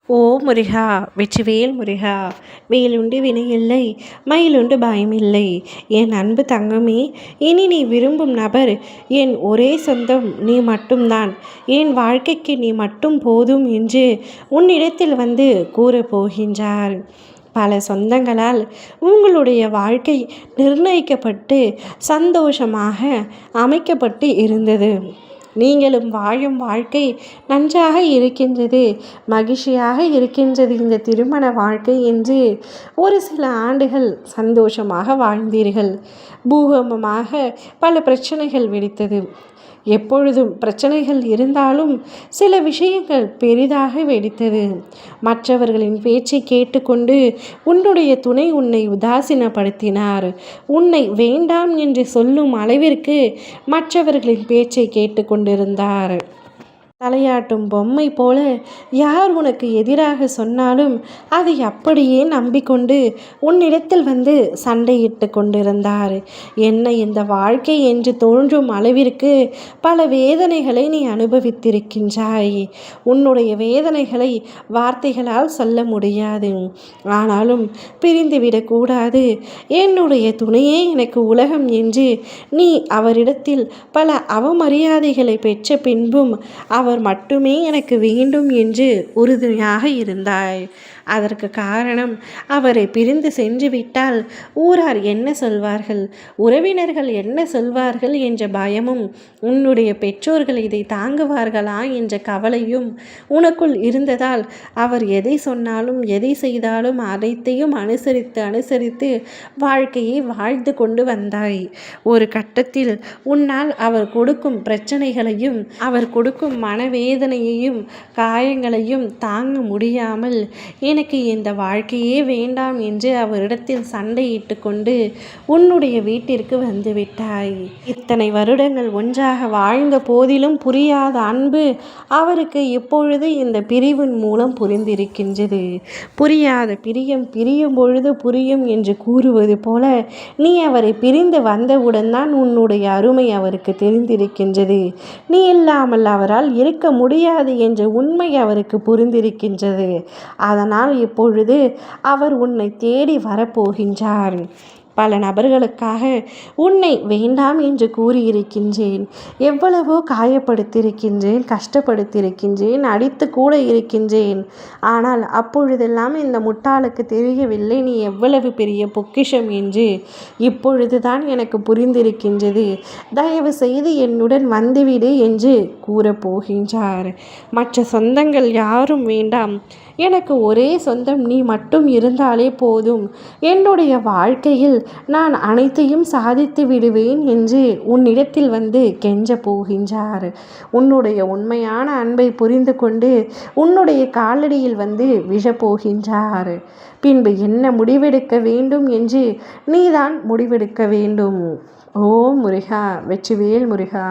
ஓ முருகா, வெற்றிவேல் முருகா, வேலுண்டு வினையில்லை, மயிலுண்டு பயமில்லை. என் அன்பு தங்கமே, இனி நீ விரும்பும் நபர் என் ஒரே சொந்தம் நீ மட்டும்தான். என் வாழ்க்கைக்கு நீ மட்டும் போதும் என்று உன்னிடத்தில் வந்து கூறப்போகின்றார். பல சொந்தங்களால் உங்களுடைய வாழ்க்கை நிர்ணயிக்கப்பட்டு சந்தோஷமாக அமைக்கப்பட்டு இருந்தது. நீங்களும் வாழும் வாழ்க்கை நன்றாக இருக்கின்றது, மகிழ்ச்சியாக இருக்கின்றது இந்த திருமண வாழ்க்கை என்று ஒரு சில ஆண்டுகள் சந்தோஷமாக வாழ்ந்தீர்கள். பூகம்பமாக பல பிரச்சனைகள் வெடித்தது. எப்பொழுதும் பிரச்சனைகள் இருந்தாலும் சில விஷயங்கள் பெரிதாக வெடித்தது. மற்றவர்களின் பேச்சை கேட்டுக்கொண்டு உன்னுடைய துணை உன்னை உதாசீனப்படுத்தினார். உன்னை வேண்டாம் என்று சொல்லும் அளவிற்கு மற்றவர்களின் பேச்சை கேட்டுக்கொண்டிருந்தார். தலையாட்டும் பொம்மை போல யார் உனக்கு எதிராக சொன்னாலும் அதை அப்படியே நம்பிக்கொண்டு உன்னிடத்தில் வந்து சண்டையிட்டு கொண்டிருந்தார். என்ன இந்த வாழ்க்கை என்று தோன்றும் அளவிற்கு பல வேதனைகளை நீ அனுபவித்திருக்கின்றாய். உன்னுடைய வேதனைகளை வார்த்தைகளால் சொல்ல முடியாது. ஆனாலும் பிரிந்துவிடக்கூடாது, என்னுடைய துணையே எனக்கு உலகம் என்று நீ அவரிடத்தில் பல அவமரியாதைகளை பெற்ற பின்பும் அவர் மட்டுமே எனக்கு வேண்டும் என்று உறுதுணையாக இருந்தாய். அதற்கு காரணம், அவரை பிரிந்து சென்று விட்டால் ஊரார் என்ன சொல்வார்கள், உறவினர்கள் என்ன சொல்வார்கள் என்ற பயமும், உன்னுடைய பெற்றோர்கள் இதை தாங்குவார்களா என்ற கவலையும் உனக்குள் இருந்ததால் அவர் எதை சொன்னாலும் எதை செய்தாலும் அனைத்தையும் அனுசரித்து வாழ்க்கையை வாழ்ந்து கொண்டு வந்தாய். ஒரு கட்டத்தில் உன்னால் அவர் கொடுக்கும் பிரச்சனைகளையும் அவர் கொடுக்கும் மனவேதனையையும் காயங்களையும் தாங்க முடியாமல் எனக்கு இந்த வாழ்க்கையே வேண்டாம் என்று அவரிடத்தில் சண்டையிட்டு கொண்டு உன்னுடைய வீட்டிற்கு வந்துவிட்டாய். இத்தனை வருடங்கள் ஒன்றாக வாழ்ந்த போதிலும் புரியாத அன்பு அவருக்கு இப்பொழுது இந்த பிரிவின் மூலம் புரிந்திருக்கின்றது. புரியாத பிரியம் பிரியும் பொழுது புரியும் என்று கூறுவது போல நீ அவரை பிரிந்து வந்தவுடன் தான் உன்னுடைய அருமை அவருக்கு தெரிந்திருக்கின்றது. நீ இல்லாமல் அவரால் இருக்க முடியாது என்ற உண்மை அவருக்கு புரிந்திருக்கின்றது. அதனால் இப்பொழுது அவர் உன்னை தேடி வரப்போகின்றார். பல நபர்களுக்காக உன்னை வேண்டாம் என்று கூறியிருக்கின்றேன். எவ்வளவோ காயப்படுத்தியிருக்கின்றேன், கஷ்டப்படுத்தியிருக்கின்றேன், அடித்து கூட இருக்கின்றேன். ஆனால் அப்பொழுதெல்லாம் இந்த முட்டாளுக்கு தெரியவில்லை நீ எவ்வளவு பெரிய பொக்கிஷம் என்று. இப்பொழுதுதான் எனக்கு புரிந்திருக்கின்றது. தயவு செய்து என்னுடன் வந்துவிடு என்று கூறப்போகின்றார். மற்ற சொந்தங்கள் யாரும் வேண்டாம், எனக்கு ஒரே சொந்தம் நீ மட்டும் இருந்தாலே போதும். என்னுடைய வாழ்க்கையில் நான் அனைத்தையும் சாதித்து விடுவேன் என்று உன்னிடத்தில் வந்து கெஞ்ச போகின்றார். உன்னுடைய உண்மையான அன்பை புரிந்து கொண்டு உன்னுடைய காலடியில் வந்து விழப்போகின்றார். பின்பு என்ன முடிவெடுக்க வேண்டும் என்று நீதான் முடிவெடுக்க வேண்டும். ஓ முருகா, வெற்றிவேல் முருகா.